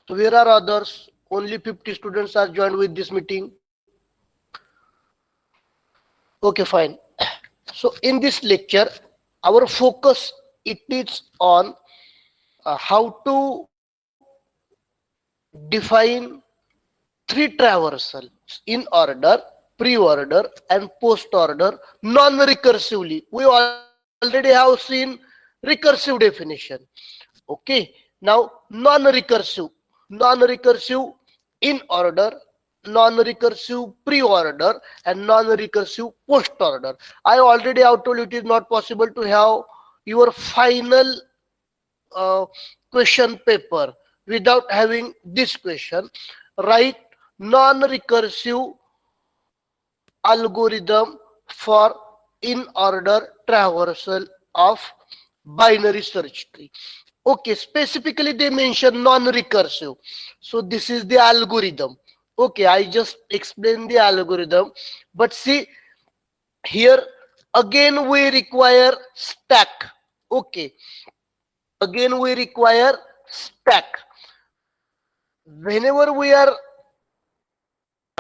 So where are others? Only 50 students are joined with this meeting. Okay, fine. So in this lecture, our focus it is on how to define three traversals in order, pre-order and post-order non-recursively. We already have seen recursive definition. Okay, now non-recursive, non-recursive in order, non-recursive pre-order and non-recursive post-order. I already have told you it is not possible to have your final uh, question paper without having this question. Write non-recursive algorithm for in order traversal of binary search tree. Okay, specifically they mention non-recursive. So this is the algorithm. Okay, I just explained the algorithm. But see, here again we require stack. Okay, again we require stack. Whenever we are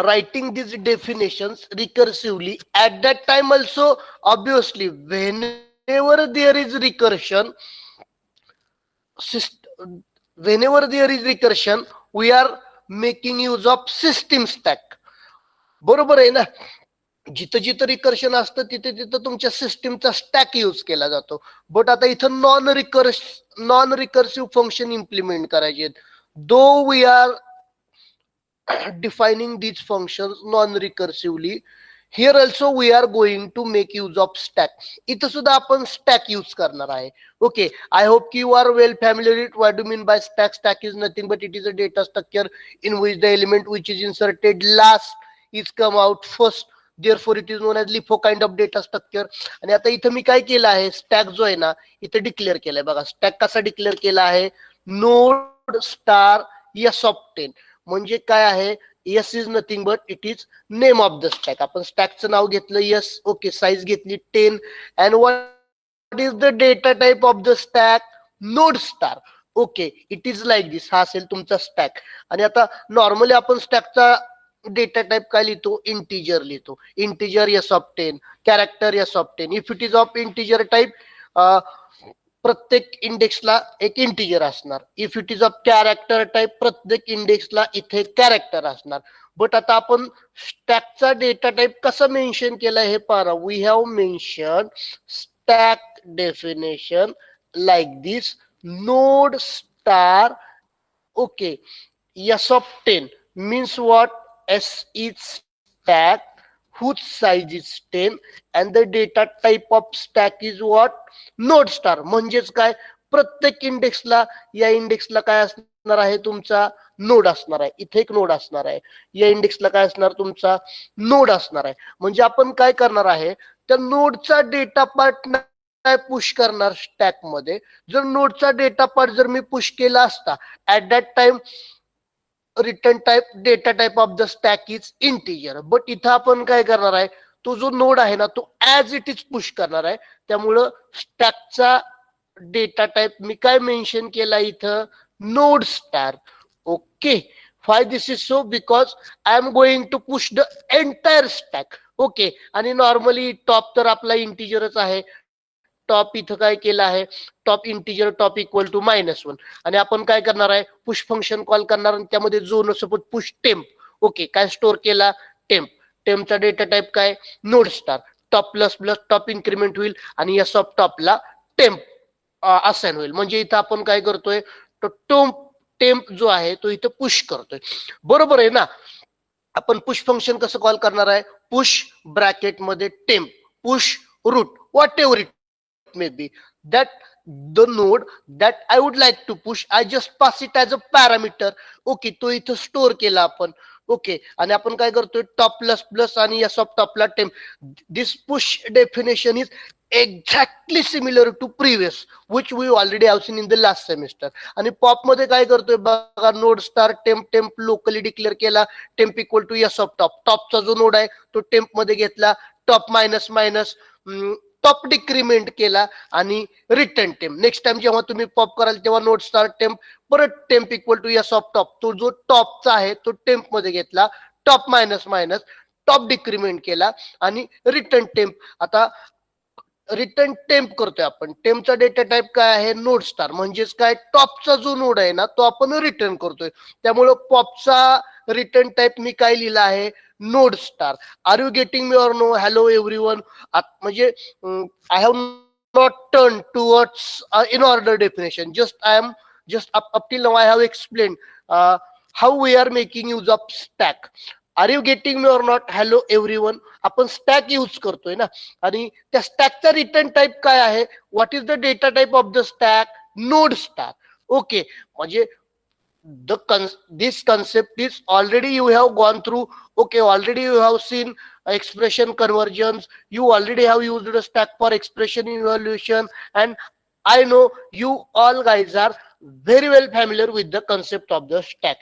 writing these definitions recursively, at that time also, obviously, whenever there is recursion, whenever there is recursion, we are making use of system stack. बरोबर आहे ना. जिथं जिथं recursion असतं तिथे तिथं तुमच्या सिस्टीमचा स्टॅक यूज केला जातो. बट आता इथं नॉन रिकर्सिव्ह फंक्शन इम्प्लिमेंट करायचे. Though we are defining these functions non-recursively, here also we are going to make use of stack. इथं सुद्धा आपण stack use करणार आहे. Okay, I hope you are well familiar with what do you mean by stack. Stack is nothing but it is a data structure in which the element which is inserted last is come out first. Therefore it is known as LIFO kind of data structure. आणि आता इथं मी काय केलं आहे, stack जो आहे ना इथं डिक्लेअर केलाय बघा. स्टॅक कसा डिक्लेअर केला आहे, नोड स्टार एस ऑफ 10. म्हणजे काय आहे, S is nothing but it is name of the stack. आपण स्टॅकचं नाव घेतलं एस. ओके, साईज घेतली 10 and what is the data type of the stack, node star. Okay, it is like this. हा असेल तुमचा stack. आणि आता नॉर्मली आपण स्टॅकचा डेटा टाइप काय लिहितो, इंटिजर लिहितो. Integer S of 10, character S of 10. If it is of integer type, प्रत्येक इंडेक्सला एक इंटिजर असणार. If it is of character type, प्रत्येक इंडेक्सला इथे कॅरेक्टर असणार. बट आता आपण स्टॅकचा डेटा टाइप कसा मेन्शन केला हे पहा. We have mention stack definition like this, node star. Okay, S of 10 means what, s is stack whose size is 10 and the data type of stack is what, node star. म्हणजेच काय, प्रत्येक इंडेक्सला, या इंडेक्सला काय असणार आहे, तुमचा नोड असणार आहे. इथे एक नोड असणार आहे. या इंडेक्सला काय असणार, तुमचा नोड असणार आहे. म्हणजे आपण काय करणार आहे, त्या नोडचा डेटा पार्ट काय पुश करणार स्टॅक मध्ये. जर नोडचा डेटा पार्ट जर मी पुश केला असता, at that time return type data type of the stack is integer. But इथं आपण काय करणार आहे, तो जो नोड आहे ना तो ऍज इट इज पुश करणार आहे. त्यामुळं स्टॅकचा डेटा टाइप मी काय मेन्शन केला इथं, node star. Okay, why this is so, because I am going to push the entire stack. Okay, आणि नॉर्मली टॉप तर आपला इंटिजरच आहे. टॉप इथं काय केलं आहे, top integer top equal to -1. आणि आपण काय करणार आहे, पुश फंक्शन कॉल करणार आणि त्यामध्ये जो सपोज पुश टेम्प. ओके, काय स्टोअर केला, टेम्प. टेम्पचा डेटा टाइप काय, node star. Top plus plus top increment होईल आणि एस ऑफ टॉपला टेम्प असाइन होईल. म्हणजे इथं आपण काय करतोय, तो टेम्प जो आहे तो इथं पुश करतोय. बरोबर आहे ना. आपण पुश फंक्शन कसं कॉल करणार आहे, पुश ब्रॅकेट मध्ये temp, push root, whatever it may be, that the node that I would like to push, I just pass it as a parameter. Okay, तो इथं स्टोअर केला आपण. Okay, आणि आपण काय करतोय, टॉप प्लस प्लस आणि एस ऑफ टॉपला temp. This push definition is exactly similar to previous which we already have seen in the last semester. आणि पॉप मध्ये काय करतोय बघा, node star temp. Temp locally declare केला, temp equal to S of top. टॉपचा जो नोड आहे तो टेम्प मध्ये घेतला, top minus minus top decrement केला आणि रिटर्न टेम्प. नेक्स्ट टाइम जेव्हा तुम्ही पॉप कराल तेव्हा नोड स्टार टेम्प, परत temp equal to S of top. तो जो टॉपचा आहे तो टेम्प मध्ये घेतला, top minus minus top decrement केला आणि रिटर्न टेम्प. आता रिटर्न टेम्प करतोय आपण. टेम्पचा डेटा टाईप काय आहे? Node star. म्हणजेच काय, टॉपचा जो नोड आहे ना तो आपण रिटर्न करतोय. त्यामुळं पॉपचा रिटर्न टाईप मी काय लिहिला आहे? Node star. Are you getting me or no? Hello everyone. म्हणजे I have not turn towards in order definition. just up till now I have explained how we are making use of stack. Are you getting me or not? Hello everyone. आपण stack use करतोय ना, आणि त्या स्टॅकचा return type काय आहे? What is the data type of the stack? Node star. Okay, म्हणजे this concept is already you have gone through. Okay, already you have seen expression conversions, you already have used the stack for expression evaluation, and I know you all guys are very well familiar with the concept of the stack.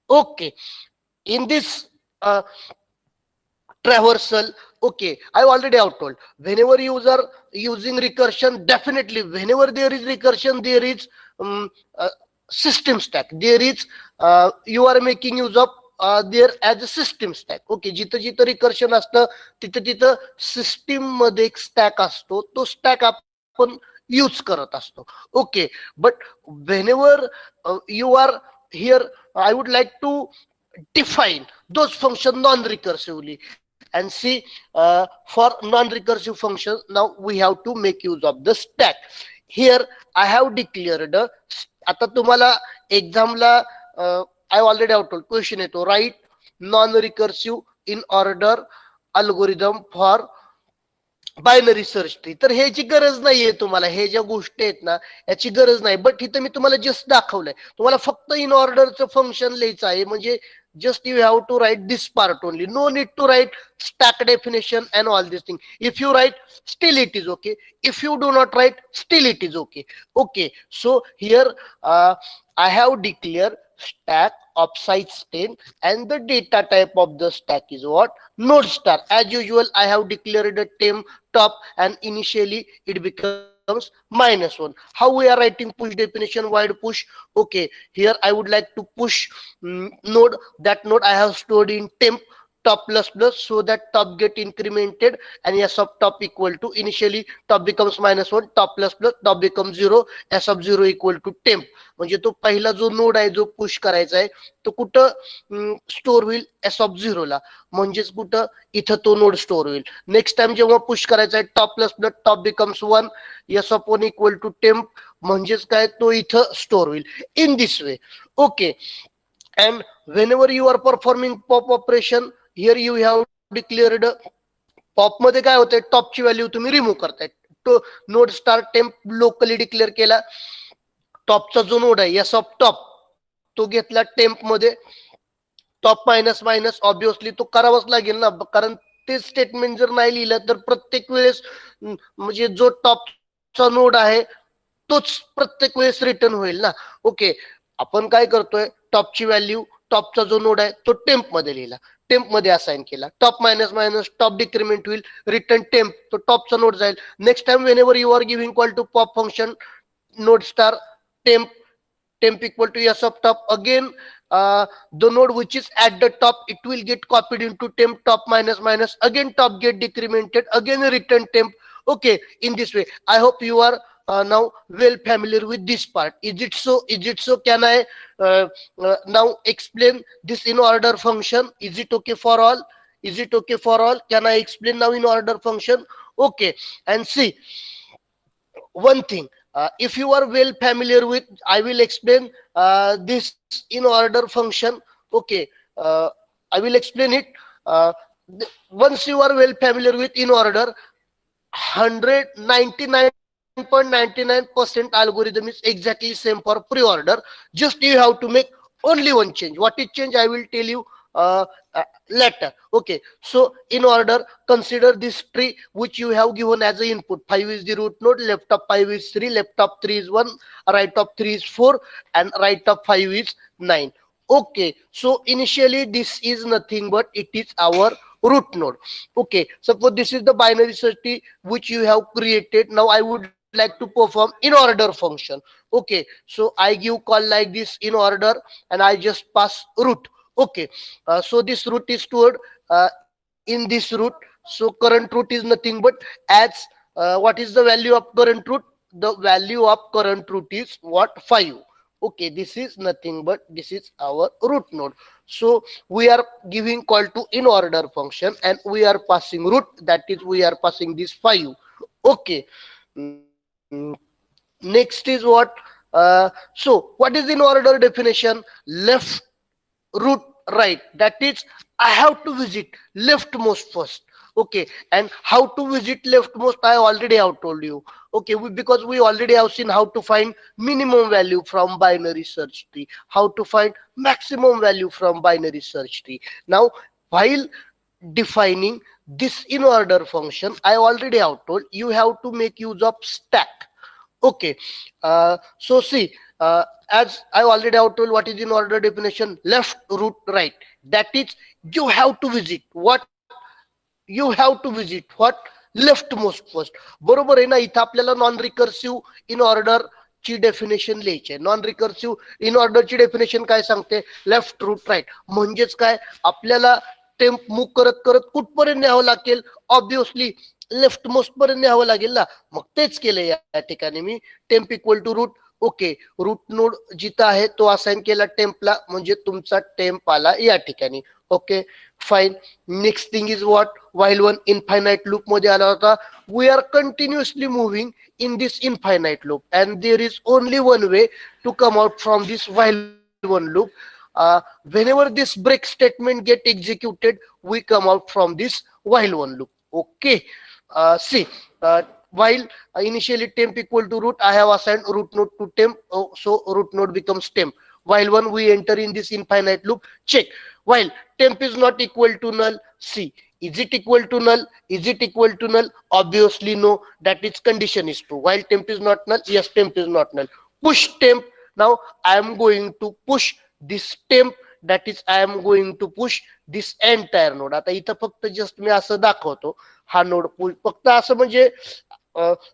Okay, in this traversal, okay, I already have told, whenever you are using recursion, definitely whenever there is recursion, there is system stack. There is you are making use of there as a system stack. Okay, जिथं जिथं recursion असतं तिथं तिथं system मध्ये एक stack असतो, तो stack आपण यूज करत असतो. Okay, but whenever you are here, I would like to define those functions non-recursively and see for non-recursive functions now we have to make use of the stack. Here I have declared आता तुम्हाला एक्झामला I already have told question येतो, right non recursive in order algorithm for binary search tree. तर ह्याची गरज नाहीये तुम्हाला, हे ज्या गोष्टी आहेत ना याची गरज नाही. बट इथं मी तुम्हाला जस्ट दाखवलंय, तुम्हाला फक्त इन ऑर्डरचं फंक्शन लिहायचं आहे. म्हणजे just you have to write this part only, no need to write stack definition and all these things. If you write, still it is okay. If you do not write, still it is okay. Okay, so here I have declared stack of size 10 and the data type of the stack is what? Node star. As usual I have declared a temp top and initially it becomes -1. How we are writing push definition? Void push. Okay, here I would like to push node. That node I have stored in temp top plus plus, so that top get incremented and s of top equal to initially top becomes -1, top plus plus top becomes 0, s of 0 equal to temp. म्हणजे तो पहिला जो नोड आहे जो push करायचा आहे तो कुठं स्टोर होईल? एस ऑफ 0 ला. म्हणजेच कुठं? इथं तो नोड स्टोर होईल. नेक्स्ट टाइम जेव्हा पुश करायचा आहे top plus plus top becomes 1, S of 1 equal to temp. म्हणजेच काय? तो इथं स्टोर होईल. In this way. Okay, and whenever you are performing pop operation, here you have declared pop मध्ये काय होतंय? टॉपची व्हॅल्यू तुम्ही रिमूव्ह करताय. तो node star temp locally declare केला. टॉपचा जो नोड आहे एस ऑफ टॉप तो घेतला टेम्प मध्ये. टॉप मायनस मायनस ऑब्विसली तो करावाच लागेल ना, कारण ते स्टेटमेंट जर नाही लिहिलं तर प्रत्येक वेळेस म्हणजे जो टॉपचा नोड आहे तोच प्रत्येक वेळेस रिटर्न होईल ना. ओके, आपण काय करतोय? टॉपची व्हॅल्यू, टॉपचा जो नोड आहे तो टेम्प मध्ये लिहिला, टेम्प मध्ये असाइन केला. Top minus minus top decrement होईल, रिटर्न टेम्प, तो टॉपचा नोड जाईल. Next time when you are giving call to pop function node star temp equal to s of top, again the node which is at the top, it will get copied into temp top minus minus, again top get decremented, again return temp. Okay, in this way I hope you are now well familiar with this part. Is it so? Can I now explain this in order function? Is it okay for all? Can I explain now in order function? Okay, and see one thing, if you are well familiar with, I will explain this in order function. Okay, I will explain it. Once you are well familiar with in order, 199.99% algorithm is exactly same for pre-order. Just you have to make only one change. What is change? I will tell you later. Okay, so in order, consider this tree which you have given as a input. 5 is the root node, left of 5 is 3, left of 3 is 1, right of 3 is 4, and right of 5 is 9. Okay, so initially this is nothing but it is our root node. Okay, suppose this is the binary search tree which you have created. Now I would like to perform in order function. Okay, so I give call like this in order, and I just pass root. Okay, so this root is stored in this root. So current root is nothing but as what is the value of current root? The value of current root is what? 5. Okay, this is nothing but this is our root node. So we are giving call to in order function, and we are passing root, that is we are passing this 5. Okay. Mm, Next is what? So what is in order definition? Left, root, right. That is I have to visit leftmost first. Okay, and how to visit leftmost I already have told you. Okay, because we already have seen how to find minimum value from binary search tree, how to find maximum value from binary search tree. Now while defining this in order function, I already have told you have to make use of stack. Okay, so see, as I already have told what is in order definition, left, root, right. That is, you have to visit what? You have to visit what? Leftmost first. बरोबर आहे ना. इथं आपल्याला non recursive in order ची definition लिहायची आहे. Non recursive in ऑर्डरची definition काय सांगते? Left, root, right. म्हणजेच काय, आपल्याला टेम्प मूव्ह करत करत कुठपर्यंत न्यावं लागेल? ऑब्विसली लेफ्ट मोस्ट पर्यंत न्यावं लागेल ना. मग तेच केलं या ठिकाणी मी. Temp equal to root. Okay, root node जिथं आहे तो असाइन केला टेम्पला, म्हणजे तुमचा टेम्प आला या ठिकाणी. Okay, fine. Next thing is what? While one infinite loop मध्ये आला होता. We are continuously moving in this infinite loop, and there is only one way to come out from this while one loop. Whenever this break statement get executed, we come out from this while one loop. Okay, see, while initially temp equal to root, I have assigned root node to temp, so root node becomes temp. While one, we enter in this infinite loop. Check. While temp is not equal to null, see, is it equal to null? Is it equal to null? Obviously no. That is condition is true. While temp is not null, yes, temp is not null. Push temp. Now I am going to push this temp. That is I am going to push this entire node. आता इथं फक्त just मी असं दाखवतो. हा node फक्त असं म्हणजे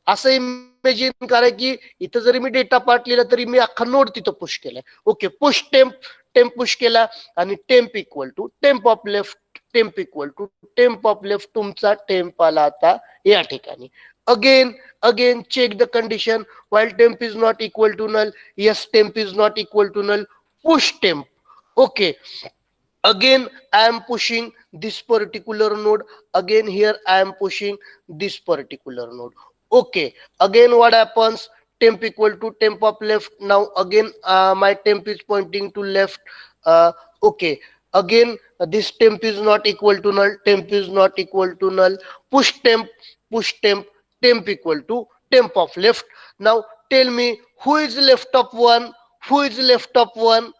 असं इमेजिन करा की इथं जरी मी डेटा पार्ट लिहिला तरी मी अख्खा नोड तिथं पुश केलाय. Okay, push temp. Temp push केला आणि temp equal to temp of left. Temp equal to temp of left. तुमचा टेम्प आला आता या ठिकाणी. Again again check the condition. while temp is not equal to null, yes, temp is not equal to null. Push temp. Okay, again I am pushing this particular node. Again here I am pushing this particular node. Okay, again what happens? Temp equal to temp of left. Now again my temp is pointing to left. Okay, again this temp is not equal to null. Temp is not equal to null. Push temp. Push temp. Temp equal to temp of left. Now tell me, who is left of 1? Who is left of 1?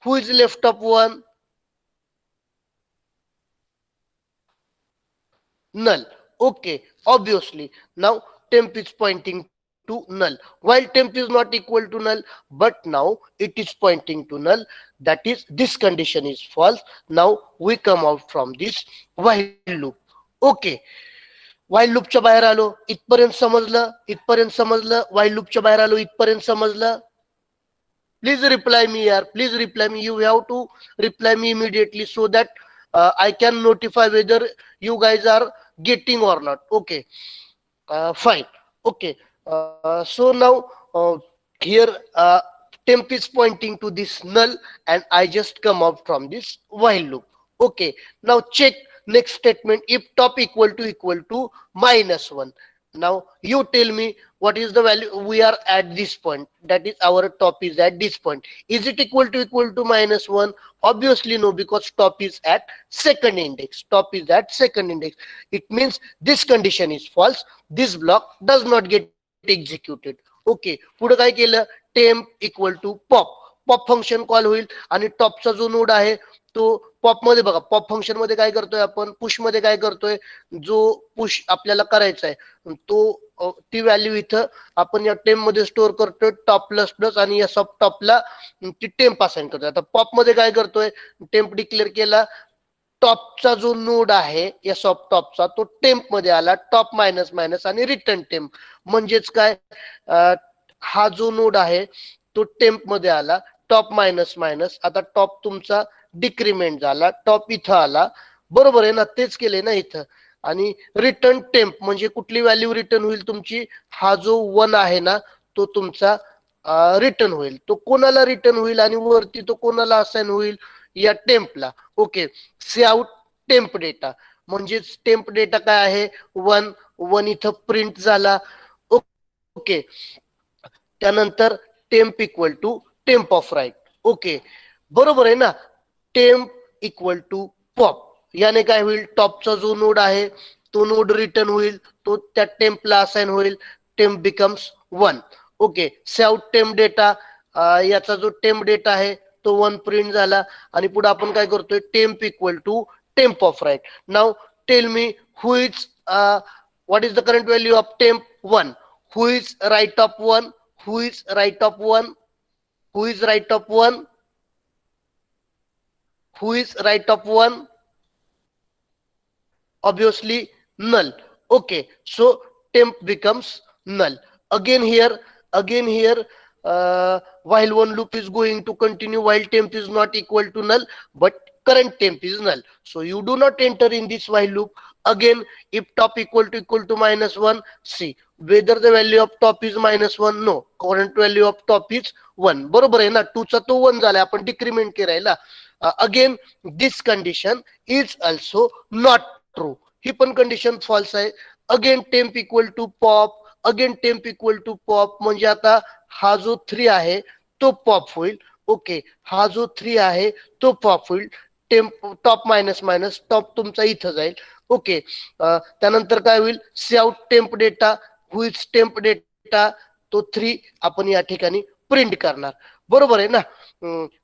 Who is left of 1? Null. Okay, obviously now temp is pointing to null. While temp is not equal to null, but now it is pointing to null. That is, this condition is false. Now we come out from this while loop. Okay, while लूपच्या बाहेर आलो. इथपर्यंत समजलं? इथपर्यंत समजलं? while लूपच्या बाहेर आलो, इथपर्यंत समजलं? Please reply me here. Please reply me. You have to reply me immediately so that I can notify whether you guys are getting or not. Okay, fine. Okay, so now here temp is pointing to this null, and I just come out from this while loop. Okay, now check next statement. If top equal to -1. Now you tell me what is the value. We are at this point, that is our top is at this point. Is it equal to -1? Obviously no, because top is at second index. Top is at second index. It means this condition is false. This block does not get executed. Okay, पुढे काय केलं? temp equal to pop. Pop function call होईल आणि टॉपचा जो नोड आहे तो pop मध्ये बघा. पॉप फंक्शन मध्ये काय करतोय आपण? पुश मध्ये काय करतोय? जो पुश आपल्याला करायचा आहे तो ती व्हॅल्यू इथं आपण या टेम्प मध्ये स्टोअर करतोय. टॉप प्लस प्लस आणि या सब टॉपला ती टेम्प असाइन करतोय. आता पॉप मध्ये काय करतोय? टेम्प डिक्लेअर केला. टॉपचा जो नोड आहे एस ऑफ टॉपचा तो टेम्प मध्ये आला, टॉप मायनस मायनस आणि रिटर्न टेम्प. म्हणजेच काय, हा जो नोड आहे तो टेम्प मध्ये आला, टॉप मायनस मायनस, आता टॉप तुमचा डिक्रीमेंट झाला, टॉप इथं आला, बरोबर आहे ना, तेच केले ना इथं. आणि रिटर्न टेम्प म्हणजे कुठली व्हॅल्यू रिटर्न होईल तुमची, हा जो 1 आहे ना तो तुमचा रिटर्न होईल. तो कोणाला रिटर्न होईल आणि वरती तो कोणाला असाइन होईल, या टेम्पला. ओके, सी आउट टेम्प डेटा म्हणजेच टेम्प डेटा काय आहे, 1 1 इथं प्रिंट झाला. ओके, त्यानंतर temp equal to temp of right. Okay, बरोबर आहे ना. टेम्प इक्वल टू पॉप, याने काय होईल, टॉपचा जो नोड आहे तो नोड रिटर्न होईल, तो त्या टेम्पला असाइन होईल, temp becomes 1. Okay, save temp data, याचा जो टेम्प डेटा आहे तो 1 प्रिंट झाला. आणि पुढे आपण काय करतोय, temp equal to temp of right. Now tell me who is what is the current value of temp 1, who is right of 1, who is right of 1, who is right of 1, who is right of 1, obviously null. Okay, so temp becomes null. Again here while one loop is going to continue, while temp is not equal to null, but current temp is null, so you do not enter in this while loop. Again, if top equal to -1, see whether the value of top is -1, no, current value of top is 1. बरोबर आहे ना, 2 चा तो 1 झाला, आपण decrement करायला. Again this condition is also not true, ही पण कंडिशन फॉल्स आहे. Again temp equal to pop, again temp equal to pop, म्हणजे आता हा जो 3 आहे तो पॉप होईल. ओके, हा जो 3 आहे तो पॉप होईल. Temp top minus minus, top तुमचा इथं जाईल. ओके, त्यानंतर काय होईल, C out temp data, who is temp data, तो 3 आपण या ठिकाणी प्रिंट करणार. बरोबर आहे ना.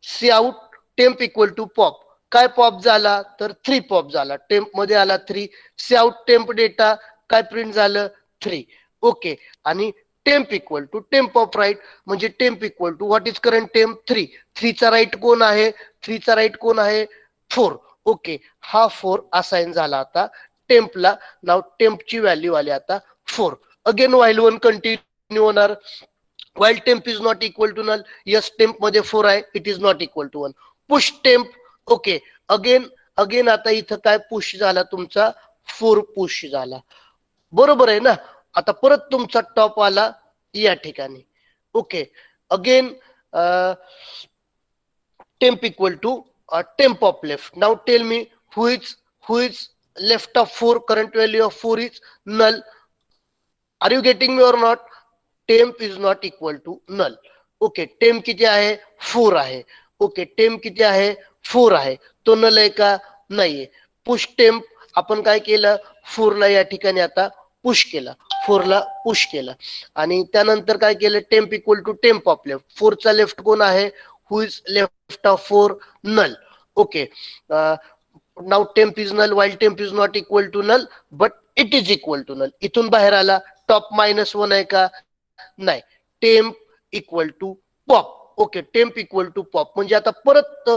C out temp equal to pop, काय पॉप झाला तर 3 पॉप झाला, टेम्प मध्ये आला 3. सी आउट टेम्प डेटा, काय प्रिंट झालं 3. ओके, आणि temp equal to temp of right, म्हणजे temp equal to what is current temp 3. 3 चा राईट कोण आहे, 3 चा राईट कोण आहे 4. ओके, हा 4 असाइन झाला आता टेम्पला. नाव टेम्पची व्हॅल्यू आली आता 4. अगेन व्हाईल 1 कंटिन्यू होणार. while temp is not equal to null, yes temp मध्ये 4 आहे, it is not equal to 1. push temp. Okay, again आता इथं काय पुश झाला तुमचा, 4 पुश झाला. बरोबर आहे ना. आता परत तुमचा टॉप आला या ठिकाणी. Okay, again temp equal to temp of left. Now tell me who is left of 4, current value of 4 is null. Are you getting me or not. Temp is not equal to null. Okay, temp किती आहे 4 आहे. Okay, temp किती आहे 4 आहे, तो नल आहे का, नाहीये. पुश टेम्प, आपण काय केलं, 4 ला या ठिकाणी आता पुश केला, 4 ला पुश केला. आणि त्यानंतर काय केलं, temp equal to temp of left. 4 चा लेफ्ट कोण आहे, who is left of 4, null. Okay, now temp is null while temp is not equal to null but it is equal to null. इथून बाहेर आला, टॉप -1 आहे का, नाही. Temp equal to pop. Okay, temp equal to pop म्हणजे आता परत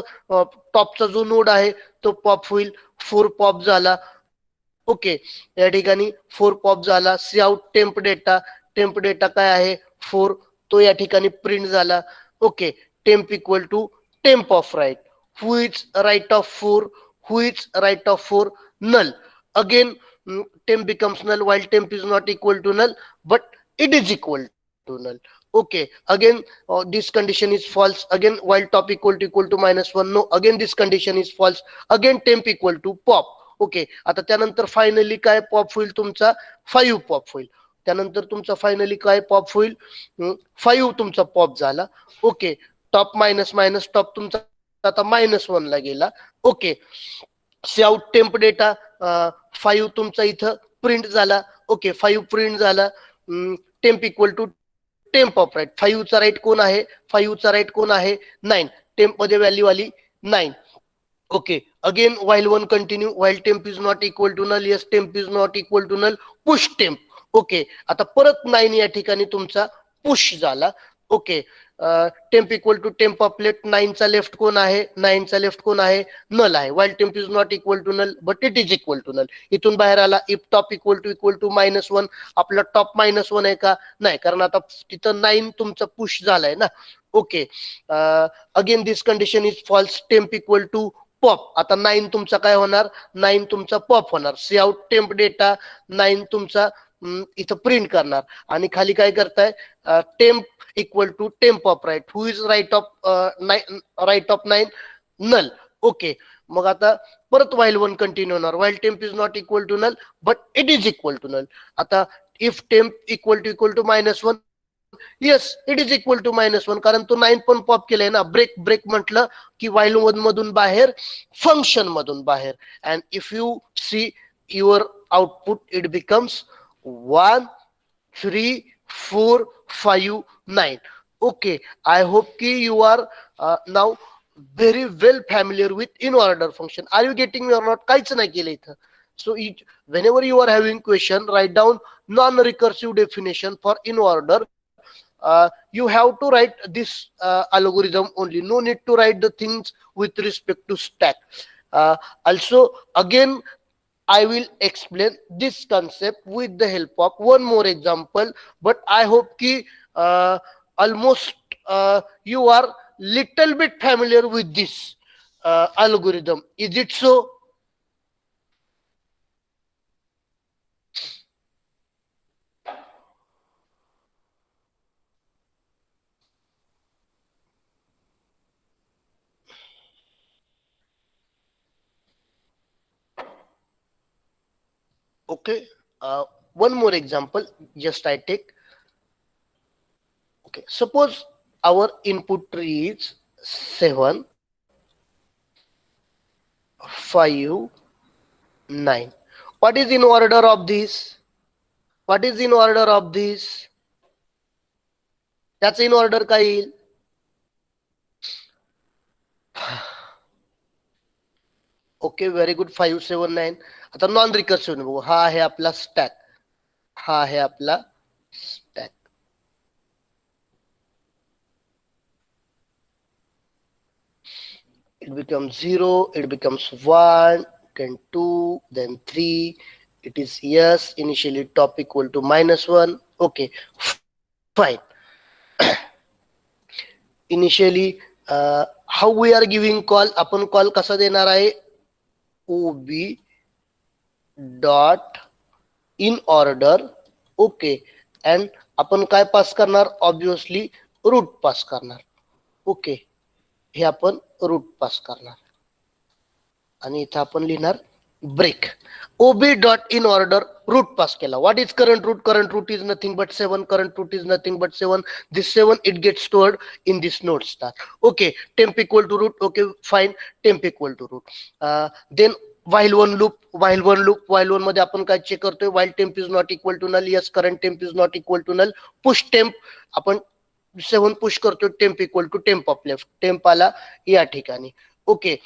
टॉपचा जो नोड आहे तो पॉप होईल. 4 पॉप झाला. ओके, या ठिकाणी 4 पॉप झाला. C out temp data, temp data काय आहे 4, तो या ठिकाणी प्रिंट झाला. Okay, temp equal to temp of right, who is right of 4, who is right of 4, null. Again temp becomes null while temp is not equal to null but it is equal to null. Okay, again this condition is false. Again while top equal to -1, no, again this condition is false. Again temp equal to pop. Okay, आता त्यानंतर finally काय pop होईल तुमचा, 5 pop होईल. त्यानंतर तुमचा finally काय pop होईल, 5 तुमचा पॉप झाला. Okay, top minus minus, top तुमचा आता -1 ला गेला. ओके, सी आउट टेम्प डेटा, 5 तुमचा इथं प्रिंट झाला. ओके, 5 प्रिंट झाला. Temp equal to temp of right, 5 चा राईट कोण आहे, 5 चा राईट कोण आहे 9. टेम्प मध्ये व्हॅल्यू आली 9. Okay, again while 1 continue, while temp is not equal to null, yes temp is not equal to null, push temp. Okay, आता परत 9 या ठिकाणी तुमचा पुश झाला. Okay, temp equal to temp of left, 9 चा left कोण आहे, 9 चा लेफ्ट कोण आहे, नल आहे. While temp is not equal to null but it is equal to null. इथून बाहेर आला इफ टॉप इक्वल टू -1, आपला टॉप -1 आहे का, नाही, कारण आता तिथं 9 तुमचं पुश झालाय ना. Okay, again this condition is false. Temp equal to pop, आता 9 तुमचा काय होणार, 9 तुमचा पॉप होणार. सी आउट टेम्प डेटा 9 तुमचा इथं प्रिंट करणार. आणि खाली काय करताय, temp equal to temp of right, who is right of right of 9, null. Okay, मग आता परत वाईल 1 कंटिन्यू होणार. While temp is not equal to null but it is equal to null. आता if temp equal to -1, yes it is equal to -1, कारण तो 9 पण pop केलाय ना. ब्रेक ब्रेक म्हटलं की वाईल 1 मधून बाहेर, फंक्शन मधून बाहेर. And if you see your output, it becomes 1 3 4 5 9. Okay, I hope ki you are now very well familiar with in order function. Are you getting me or not? काहीच नाही केलं इथं. So whenever you are having question, write down non-recursive definition for in order. You have to write this algorithm only. No need to write the things with respect to stack. Also, again, I will explain this concept with the help of one more example. But I hope ki almost you are little bit familiar with this algorithm. Is it so? Okay, one more example, just I take. Okay, suppose our input tree is 7 5 9. What is in order of this? What is in order of this? त्याचं in order काय येईल? Okay, very good. 5 7 9. आता non recursive बघू. हा आहे आपला stack, हा आहे आपला stack. It becomes 0, it becomes 1, then 2, then 3. It is yes, initially top equal to -1. Okay, fine. Initially how we are giving call, आपण कॉल कसा देणार आहे, ob dot in order. Okay, and आपण काय पास करणार, ऑब्विसली रूट पास करणार. Okay, हे आपण root पास करणार आणि इथं आपण लिहिणार break. ob dot in order root pass केला. What is current root? Current root is nothing but 7. Current root is nothing but 7. This 7 it gets stored in this node star. Okay, temp equal to root. Okay, fine, temp equal to root. Then while one loop, while one मध्ये आपण काय check करतोय, while temp is not equal to null. Yes, current temp is not equal to null. Push temp, आपण 7 push करतोय, temp equal to temp of left. temp आला या ठिकाणी. Okay,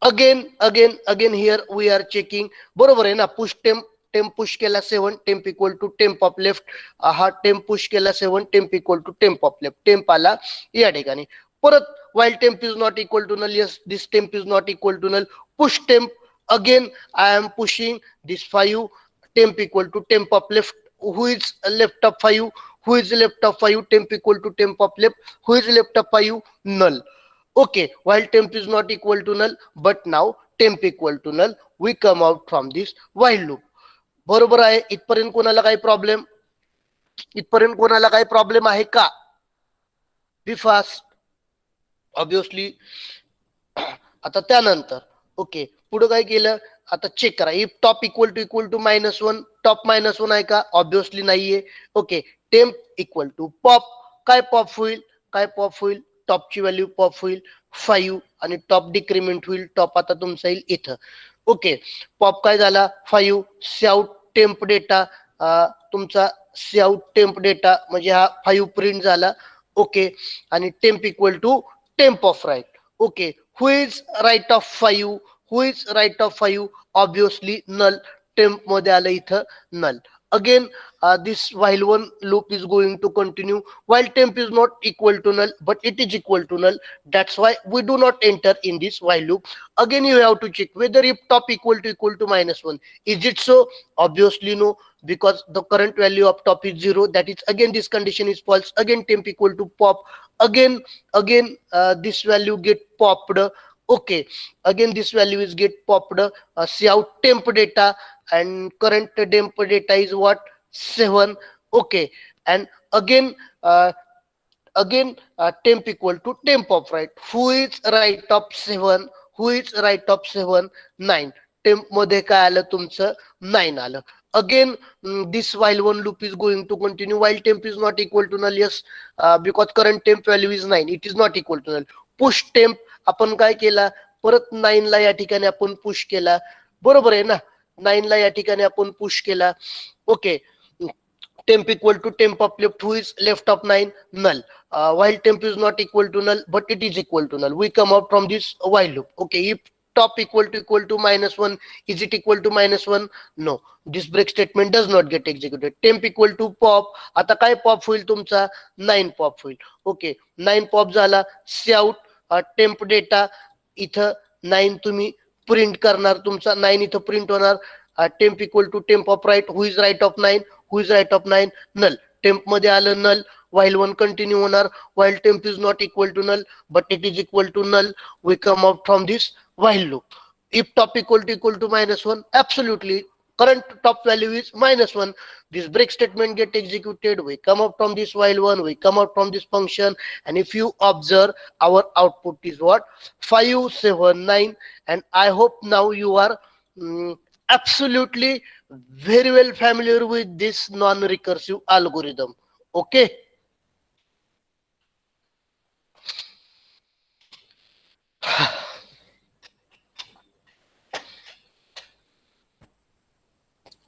again here we are checking. बरोबर आहे ना. Push temp push केला 7, temp equal to temp of left. हा टेम्प पुश केला 7, temp equal to temp of left. Temp आला या ठिकाणी. परत while temp is not equal to null. Yes, this temp is not equal to null. Push temp again, I am pushing this 5, temp equal to temp of left. Who is left of 5? Who is left of 5? Temp equal to temp of left. Who is left of 5? Null. Okay, while temp is not equal to null, but now temp equal to null, we come out from this while loop. बरोबर आहे. इथपर्यंत कोणाला काही problem, इथपर्यंत कोणाला काही problem आहे का? Be fast. ऑब्विसली. आता त्यानंतर ओके, पुढे काय केलं, आता चेक करा. If top equal to -1, top -1 आहे का? ऑब्विसली नाहीये. Okay, temp equal to pop. काय पॉप होईल, काय पॉप होईल, टॉपची व्हॅल्यू पॉप होईल 5 आणि टॉप डिक्रीमेंट होईल. टॉप आता तुमचा येईल इथं. ओके, पॉप काय झाला 5. सी आउट टेम्प डेटा, तुमचा सी आउट टेम्प डेटा म्हणजे हा 5 प्रिंट झाला. ओके, आणि temp equal to temp of right. Okay, who is right of 5? Who is right of 5? Obviously null. Temp मध्ये आलं इथं null. again this while one loop is going to continue while temp is not equal to null but it is equal to null. That's why we do not enter in this while loop. Again you have to check whether if top equal to -1. Is it so? Obviously no, because the current value of top is 0. That is again this condition is false. Again temp equal to pop. Again this value get popped. Okay, again this value is get popped. See out temp data, and current temp data is what? 7. Okay, and again uh, temp equal to temp of right. Who is right of 7? Who is right of 7? 9. temp मध्ये काय आलं तुमचं? 9 आलं. Again this while one loop is going to continue while temp is not equal to null. Yes, because current temp value is 9, it is not equal to null. Push temp आपण काय केला? परत 9 ला या ठिकाणी आपण पुश केला. बरोबर आहे ना? 9 ला या ठिकाणी आपण पुश केला. Okay, temp equal to temp of left. Who is left of 9? Null. While temp is not equal to null but it is equal to null, we come out from this while loop. Okay, if top equal to -1, is it equal to -1? No, this break statement does not get executed. Temp equal to pop. आता काय pop होईल तुमचा? 9 pop होईल. Okay, 9 pop झाला. C out temp data इथं 9 तुम्ही print करणार. तुमचा 9 इथं प्रिंट होणार. temp equal to temp of right. Who is right of 9? Who is right of 9? Null. temp मध्ये आलं null. While one continue होणार. While temp is not equal to null but it is equal to null, we come out from this while loop. If top equal to -1, absolutely current top value is -1. This break statement get executed. We come out from this while one. We come out from this function, and if you observe, our output is what? 5, 7, 9. And I hope now you are absolutely very well familiar with this non-recursive algorithm. Okay.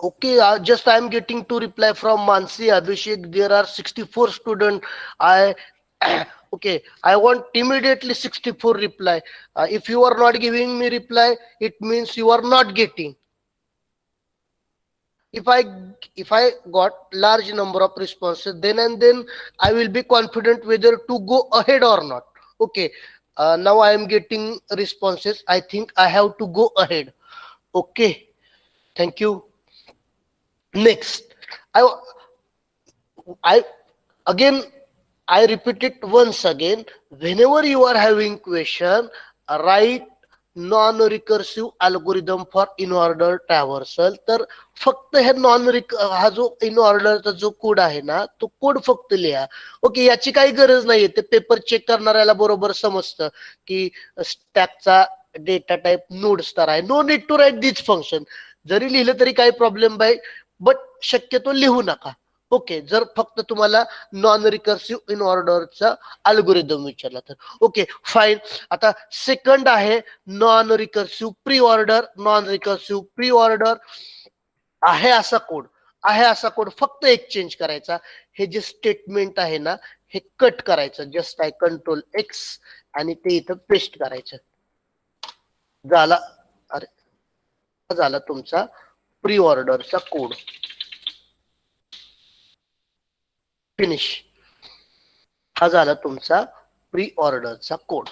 Okay, just I am getting to reply from Mansi Abhishek. There are 64 students. I okay, I want immediately 64 reply. If you are not giving me reply, it means you are not getting. If I got large number of responses, then and then I will be confident whether to go ahead or not. Okay, now I am getting responses. I think I have to go ahead. Okay, thank you. Next, I again I repeat it once again. Whenever you are having question, write non-recursive algorithm for in-order traversal. तर फक्त हे हा जो इन ऑर्डरचा जो code आहे ना, तो code फक्त लिहा. ओके, याची काही गरज नाहीये. ते पेपर चेक करणाऱ्याला बरोबर समजतं की स्टॅकचा डेटा टाइप नोड स्टार आहे. No need to write this function. जरी लिहिलं तरी काही प्रॉब्लेम बाय, बट शक्यतो लिहू नका. ओके, जर फक्त तुम्हाला नॉन रिकर्सिव्ह इन ऑर्डरचा अल्गोरिदम विचारला तर. Okay fine. आता सेकंड आहे non recursive pre order. Non recursive pre order आहे असा कोड फक्त एक चेंज करायचा. हे जे स्टेटमेंट आहे ना, हे कट करायचं. जस्ट आय कंट्रोल एक्स आणि ते इथं पेस्ट करायचं. झाला. अरे झाला तुमचा प्री ऑर्डरचा कोड. फिनिश. हा झाला तुमचा प्री ऑर्डरचा कोड.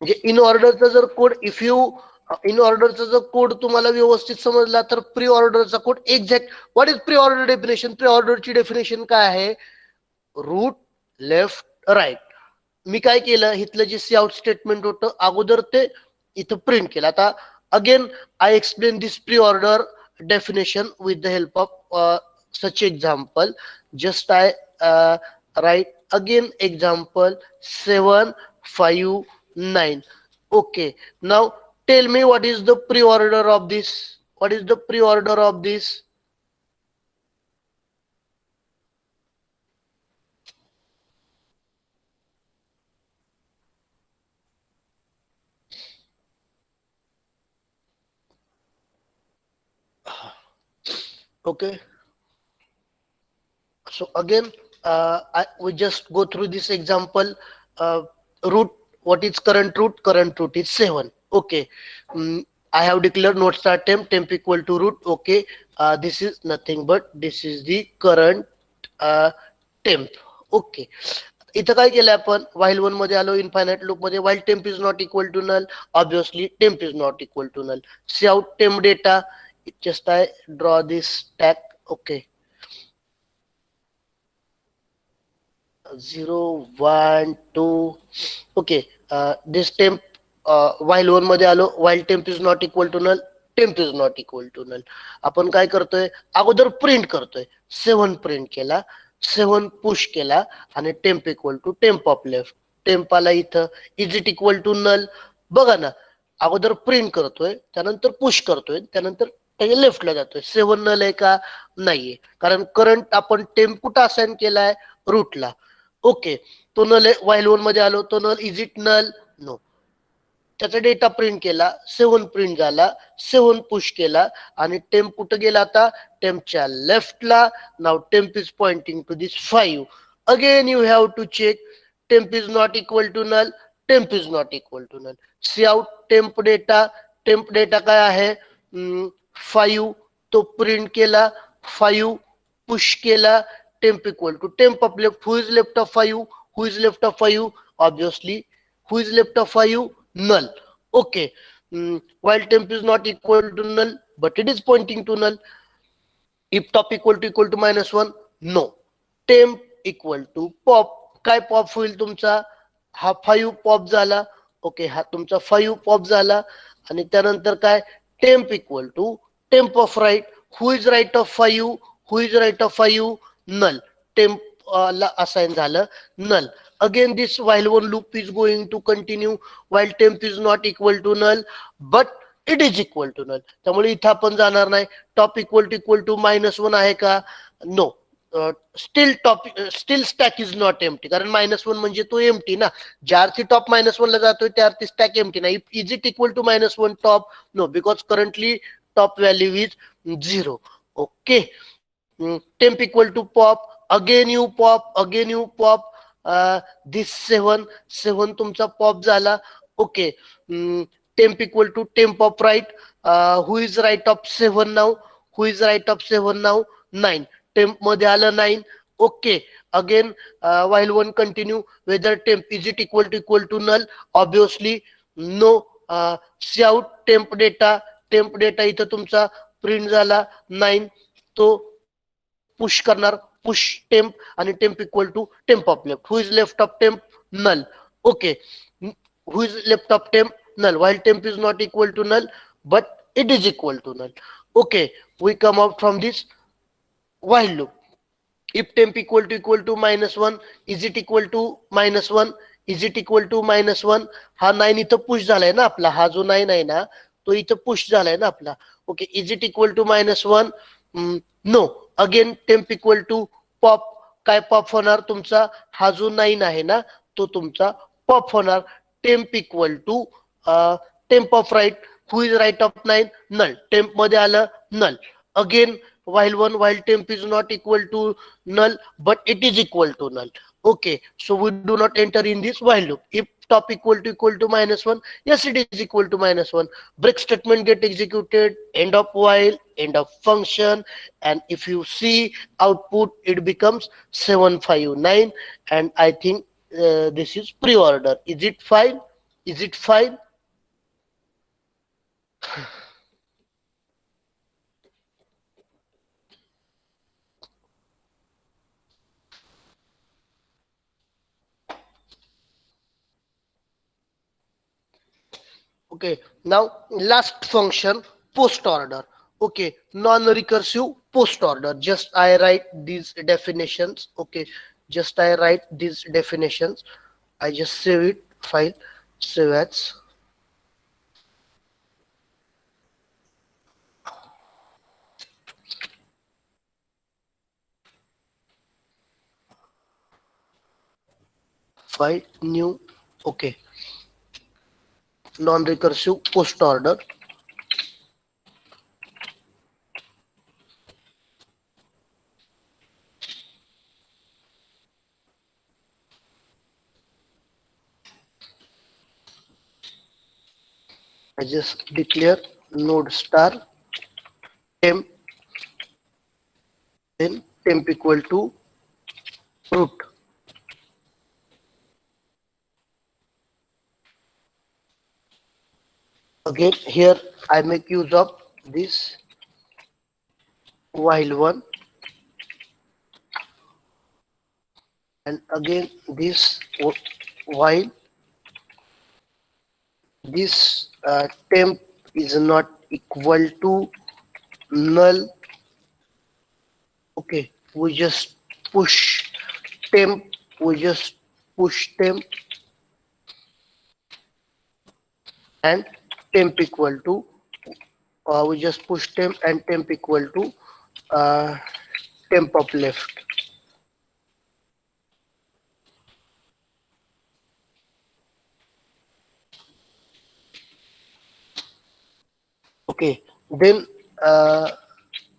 म्हणजे इन ऑर्डरचा जर कोड इन ऑर्डरचा जर कोड तुम्हाला व्यवस्थित समजला तर प्री ऑर्डरचा code exact. What is pre order definition? Pre ऑर्डरची डेफिनेशन काय आहे? Root left right. मी काय केलं, इथलं जे सी आउट स्टेटमेंट होतं अगोदर ते इथं प्रिंट केलं. आता again I explain this pre order definition with the help of such example. Just I write again example 7, 5, 9. Okay, now tell me what is the pre-order of this? What is the pre-order of this? Okay, so again we just go through this example. Root, what is current root? Current root is 7. Okay, I have declared not start temp equal to root. Okay, this is nothing but this is the current temp. Okay, इथं काय केलं आपण while one मध्ये आलो infinite loop मध्ये while temp is not equal to null, obviously temp is not equal to null. See out temp data, just I draw this stack. Okay, 0 1 2. Okay, this temp while one मध्ये आलो while temp is not equal to null, temp is not equal to null. आपण काय करतोय अगोदर print करतोय 7 print केला 7 push केला आणि temp equal to temp of left temp आला इथं is it equal to null बघा ना अगोदर प्रिंट करतोय त्यानंतर पुश करतोय त्यानंतर त्याच्या लेफ्टला जातोय 7 नल आहे का नाहीये कारण करंट आपण टेम्प कुठं असाइन केलाय रूटला ओके तो नल आहे वाईल वन मध्ये आलो तो null is it null no त्याचा डेटा प्रिंट केला 7 प्रिंट झाला 7 पुश केला आणि टेम्प कुठं गेला आता टेम्पच्या लेफ्टला नाव temp is pointing to this 5 again you have to check temp is not equal to null temp is not equal to null C out temp data काय आहे 5 तो प्रिंट केला 5 पुश केला temp equal to temp of left who is left of 5 who is left of 5 obviously who is left of 5 null okay while temp is not equal to null but it is pointing to null if top equal to -1 no temp equal to pop काय pop होईल तुमचा हा 5 pop झाला okay हा तुमचा 5 pop झाला आणि त्यानंतर काय temp equal to temp of right who is right of 5 who is right of 5 null temp ला असाइन झालं null again this while one loop is going to continue while temp is not equal to null but it is equal to null त्यामुळे इथं आपण जाणार नाही top equal to -1 आहे का no still stack is not empty कारण -1 म्हणजे तो एम्प्टी ना ज्या अर्थी टॉप -1 ला जातोय त्या अर्थी स्टॅक एम्प्टी नाही is it equal to -1 top no because currently top value is 0 okay temp equal to pop again you pop this 7 तुमचा पॉप झाला okay temp equal to temp of right who is right of 7 now who is right of 7 now 9 temp मध्ये आलं 9 okay again while one continue whether temp is it equal to null obviously no see out temp data इथं तुमचा print झाला 9 तो push करणार push temp आणि temp equal to temp of left who is left of temp null okay who is left of temp null while temp is not equal to null but it is equal to null okay we come out from this while loop if temp equal to -1 is it equal to -1 is it equal to -1 हा 9 इथं push झालाय ना आपला हा जो 9 आहे ना तो इथं पुश झालाय ना आपला okay is it equal to -1 no again temp equal to pop काय पॉप होणार तुमचा हा जो 9 आहे ना तो तुमचा पॉप होणार temp equal to temp of right who is right of 9 null temp मध्ये आलं null again while temp is not equal to null but it is equal to null okay so we do not enter in this while loop if top equal to -1 yes it is equal to -1 break statement get executed end of while end of function and if you see output it becomes 759 and I think this is pre-order is it fine okay now last function post order okay non-recursive post order just I write these definitions okay just I write these definitions I just save it file save as file new okay non-recursive post order I just declare node star temp, then temp equal to root. Again here I make use of this while one, and again this while this temp is not equal to null. Okay, we just push temp, we just push temp, and temp equal to we just push temp and temp equal to uh, temp of left. Okay, then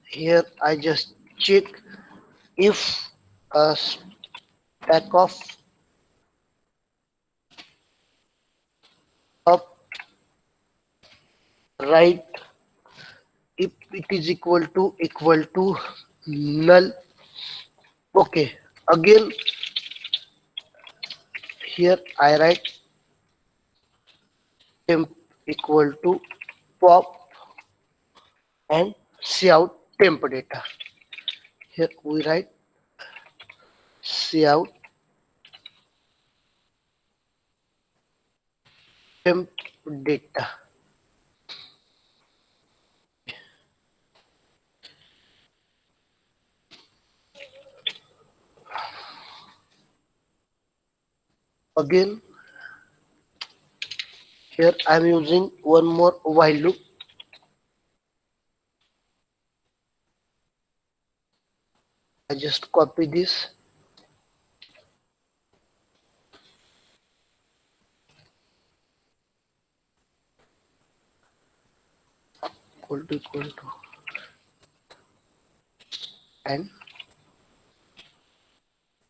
here I just check if a stack of up right, if it is equal to null. Okay, again here I write temp equal to pop and see out temp data. Here we write see out temp data. Again here I am using one more while loop. I just copy this, equal to, and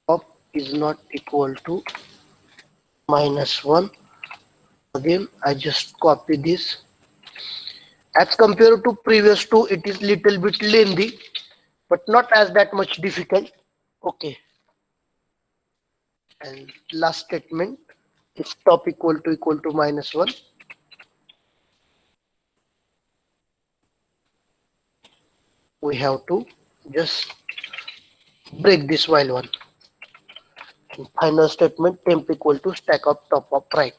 pop is not equal to -1. Again I just copy this. As compared to previous two, it is little bit lengthy, but not as that much difficult. Okay, and last statement, if top equal to -1, we have to just break this while one. And final statement, temp equal to stack of top of right.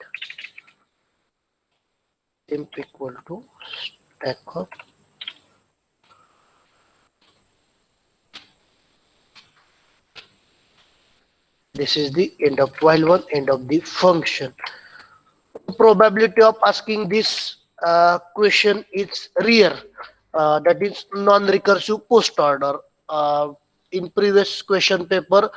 Temp equal to stack of. This is the end of while one, end of the function. Probability of asking this question is rare. That is non-recursive post order. In previous question paper,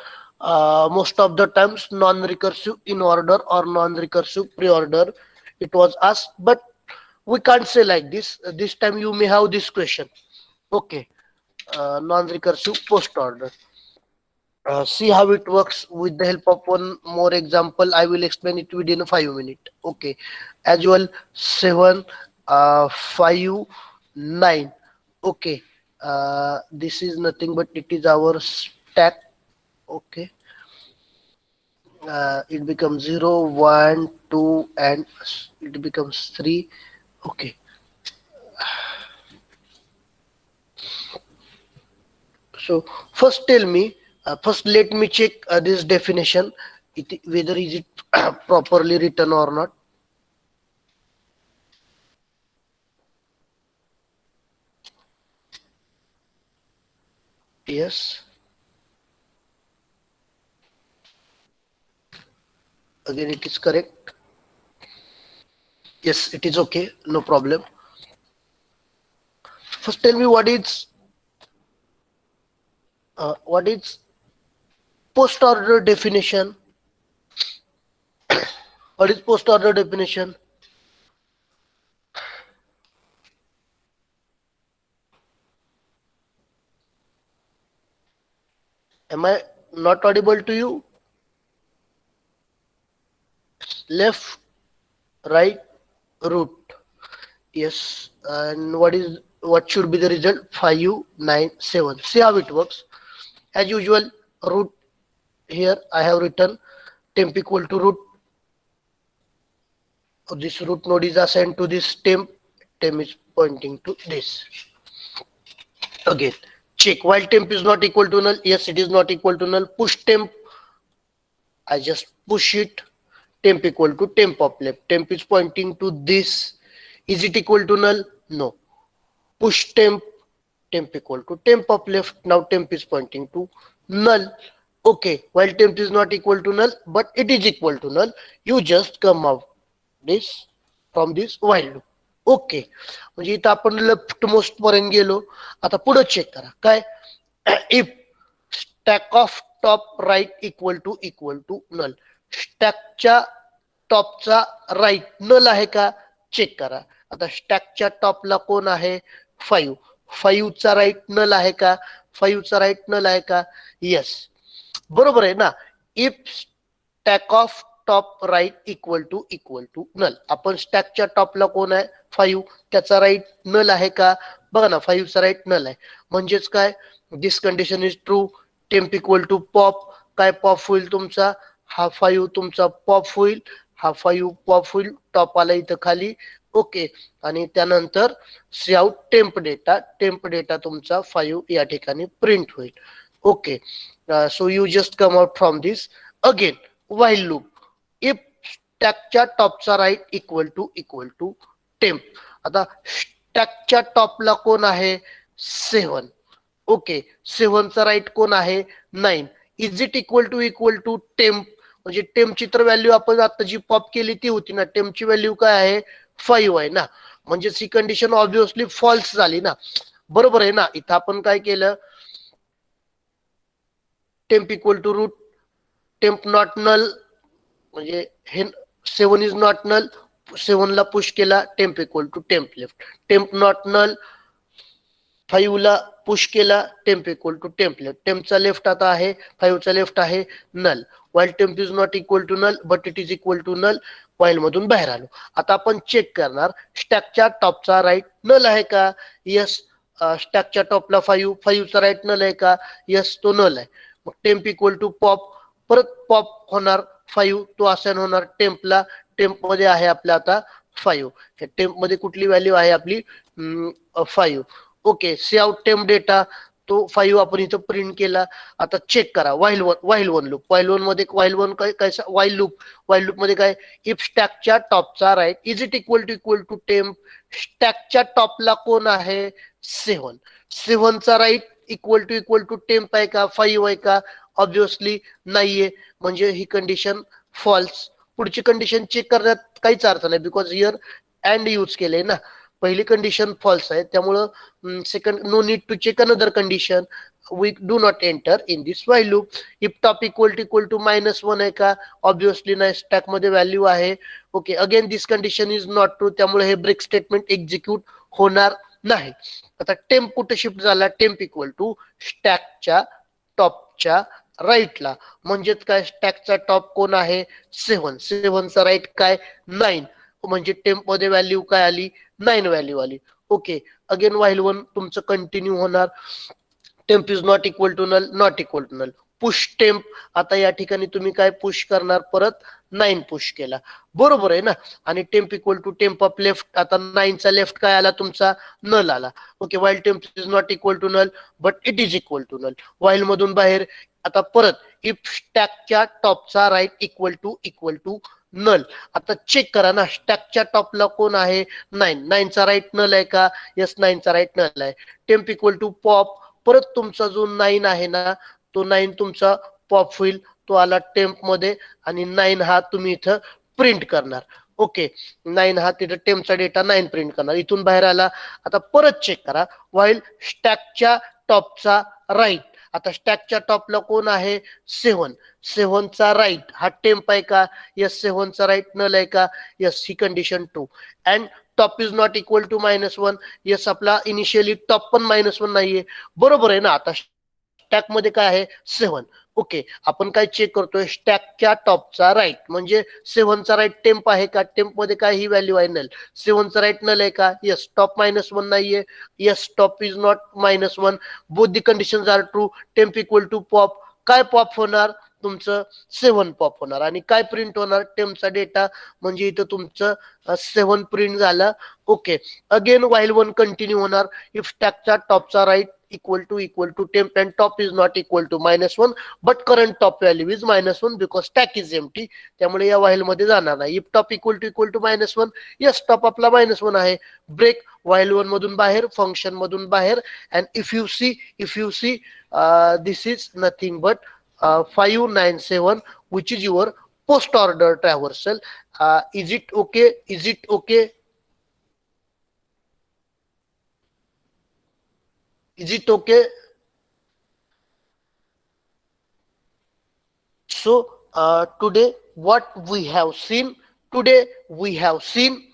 most of the times non-recursive in order or non-recursive pre-order it was asked, but we can't say like this. This time you may have this question. Okay, non-recursive post order. See how it works with the help of one more example. I will explain it within 5 minutes. Okay, as well 7, 5, 9. Okay, this is nothing but it is our stack. Okay, it becomes 0, 1, 2, and it becomes 3. Okay, so first tell me, first let me check this definition, whether is it properly written or not. Yes. Again, it is correct. Yes, it is okay. No problem. First, tell me what is post order definition? What is post order definition? Am I not audible to you? Left, right, root. Yes, and what should be the result? 5, 9, 7. See how it works. As usual, root here I have written temp equal to root. This root node is assigned to this temp. Temp is pointing to this. Again, check while temp is not equal to null. Yes, it is not equal to null. Push temp. I just push it. Temp equal to temp of left. Temp is pointing to this. Is it equal to null? No. Push temp. Temp equal to temp of left. Now temp is pointing to null. Okay, while temp is not equal to null, but it is equal to null, you just come out this from this while loop. Okay, म्हणजे इथं आपण left most पर्यंत गेलो. आता पुढे check करा काय. If stack of top right equal to null. स्टॅकच्या टॉपचा राईट नल आहे का चेक करा. आता स्टॅकच्या टॉपला कोण आहे 5. 5 चा राईट नल आहे का. 5 चा राईट नल आहे का. येस, बरोबर आहे ना. If stack of top right equal to null. आपण स्टॅकच्या टॉपला कोण आहे 5, त्याचा राईट नल आहे का. बघा ना 5 चा राईट नल आहे. म्हणजेच काय, this condition is true. Temp equal to pop. काय पॉप होईल तुमचा, हा 5 तुमचा पॉप होईल, हा 5 पॉप होईल. टॉप आला इथं खाली. ओके, आणि त्यानंतर C out temp data. Temp data तुमचा 5 या ठिकाणी प्रिंट होईल. Okay, so you just come out from this. Again while loop. If स्टॅकच्या टॉपचा राईट इक्वल टू टेम्प. आता स्टॅकच्या टॉपला कोण आहे 7. ओके, 7 चा राईट कोण आहे 9. Is it equal to temp. म्हणजे टेम्पची तर व्हॅल्यू आपण आता जी पॉप केली ती होती ना. टेम्पची व्हॅल्यू काय आहे 5 आहे ना. म्हणजे ही कंडिशन ऑब्विसली फॉल्स झाली ना. बरोबर आहे ना. इथं आपण काय केलं, temp equal to root. Temp not null, म्हणजे हे 7 इज नॉट नल. 7 ला पुश केला, temp equal to temp left. Temp not null, 5 ला पुश केला, temp equal to temp left. टेम्पचा लेफ्ट आता आहे 5 चा लेफ्ट आहे null. While temp is not equal to null but it is equal to null. While मधून बाहेर आलो. आता आपण चेक करणार स्टॅकच्या टॉपचा राईट नल आहे का. यस, स्टॅकच्या टॉपला 5 चा राईट नल आहे का. यस, तो नल आहे. मग टेम्प इक्वल टू पॉप. परत पॉप होणार 5, तो असाइन होणार टेम्पला. टेम्प मध्ये आहे आपल्या आता 5. टेम्प मध्ये कुठली व्हॅल्यू आहे आपली 5. ओके, सी आउट टेम्प डेटा तो 5 आपण इथं प्रिंट केला. आता चेक करा while one loop. While one मध्ये वाईल वन काय वाईल लूप मध्ये काय, इफ स्टॅकच्या टॉपचा right is it equal to temp. स्टॅकच्या टॉपला कोण आहे 7. 7 चा राईट इक्वल टू टेम्प आहे का 5 आहे का. ऑब्विसली नाहीये, म्हणजे ही कंडिशन फॉल्स. पुढची कंडिशन चेक करण्यात काहीच अर्थ नाही, बिकॉज हिअर अँड यूज केले ना. पहिली कंडिशन फॉल्स आहे, त्यामुळं second no need to check another condition. We do not enter in this while loop. If top equal to -1 आहे का. ऑब्विसली नाही, स्टॅक मध्ये व्हॅल्यू आहे. Okay, again this condition is not true, त्यामुळे हे break statement execute होणार नाही. आता टेम्प कुठे शिफ्ट झाला, टेम्प इक्वल टू स्टॅकच्या टॉपच्या राईटला. म्हणजेच काय, स्टॅकचा टॉप कोण आहे 7. 7 चा राईट काय 9. म्हणजे टेम्प मध्ये व्हॅल्यू काय आली 9 व्हॅल्यू आली. ओके, अगेन व्हाईल वन तुमचं कंटिन्यू होणार. Temp is not equal to null. Push temp. आता या ठिकाणी तुम्ही काय पुश करणार, परत 9 पुश केला. बरोबर आहे ना. आणि temp equal to temp of left. आता 9 चा लेफ्ट काय आला तुमचा नल आला. Okay, while temp is not equal to null but it is equal to null. While मधून बाहेर. आता परत इफ स्टॅकच्या टॉपचा राईट इक्वल टू नल. आता चेक करा ना, स्टॅकच्या टॉपला कोण आहे 9. 9 चा राईट नल आहे का. यस, 9 चा राईट नल आहे. Temp equal to pop. परत तुमचा जो 9 आहे ना, तो 9 तुमचा पॉप होईल. तो आला टेम्प मध्ये, आणि 9 हा तुम्ही इथं प्रिंट करणार. ओके, 9 हा तिथं टेम्पचा डेटा 9 प्रिंट करणार. इथून बाहेर आला. आता परत चेक करा वाईल स्टॅकच्या टॉपचा राईट. आता स्टॅकच्या टॉपला कोण आहे 7. 7 चा राईट हा टेम्प आहे का. यस, 7 चा राईट नल आहे का. यस, ही condition true. And top is not equal to -1. Yes, आपला इनिशियली टॉप पण -1 नाहीये. बरोबर आहे ना. आता स्टॅक मध्ये काय आहे 7. ओके, आपण काय चेक करतोय, स्टॅकच्या टॉपचा राईट, म्हणजे 7चा राईट टेम्प आहे का, टेम्प मध्ये काय ही व्हॅल्यू आहे नल, 7चा राईट नल आहे का, यस. टॉप -1 नाहीये, yes. Top is not -1, both the conditions are true, temp equal to pop. काय पॉप होणार, तुमचं 7 पॉप होणार, आणि काय प्रिंट होणार, टेम्पचा डेटा, म्हणजे इथं तुमचं 7 प्रिंट झालं. ओके, अगेन व्हाईल 1 कंटिन्यू होणार, इफ स्टॅकचा टॉपचा right equal to temp and top is not equal to -1, but current top value is -1 because stack is empty. त्यामुळे या व्हाईल मध्ये जाणार नाही. If top equal to -1, yes. Top आपला -1 आहे. ब्रेक व्हाईल 1 मधून बाहेर, फंक्शन मधून बाहेर, and if you see this is nothing but 597 which is your post order traversal. Is it okay? Is it okay? Is it okay? So today what we have seen, today we have seen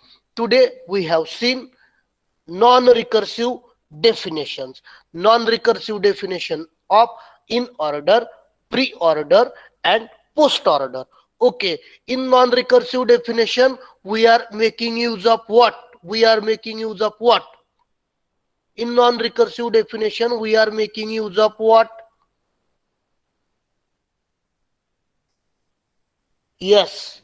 non-recursive definitions, non-recursive definition of in order, pre-order and post order. Okay, in non-recursive definition we are making use of what, in non-recursive definition we are making use of what, yes.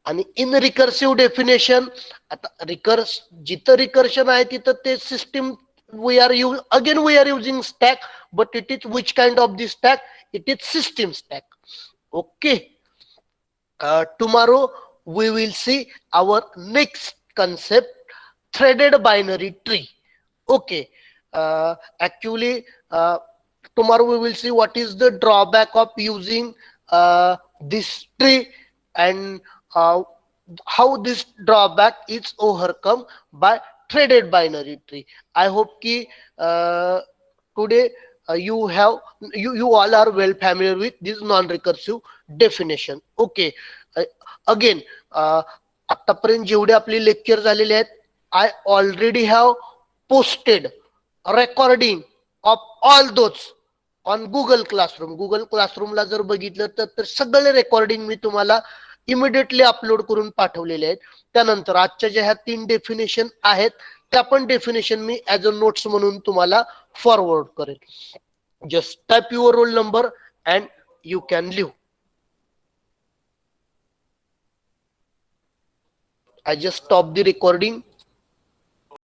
आणि इन recursive definition, आता जिथं recursion आहे तिथं ते system we are using stack, but it is which kind of the stack, it is system stack. Okay, tomorrow we will see our next concept, threaded binary tree. Okay, actually tomorrow we will see what is the drawback of using this tree, and how this drawback is overcome by threaded binary tree. I hope ki today you all are well familiar with this non-recursive definition. Okay, again आतापर्यंत जेवढे आपले lecture झालेले आहेत, I already have posted recording of all those on Google classroom. Google क्लासरूमला जर बघितलं तर सगळे रेकॉर्डिंग मी तुम्हाला इमिडिएटली अपलोड करून पाठवलेले आहेत. त्यानंतर आजच्या ज्या ह्या 3 डेफिनेशन आहेत त्या पण डेफिनेशन मी ऍज अ नोट्स म्हणून तुम्हाला फॉरवर्ड करेल. Just type your roll number and you can leave. I just stop the recording.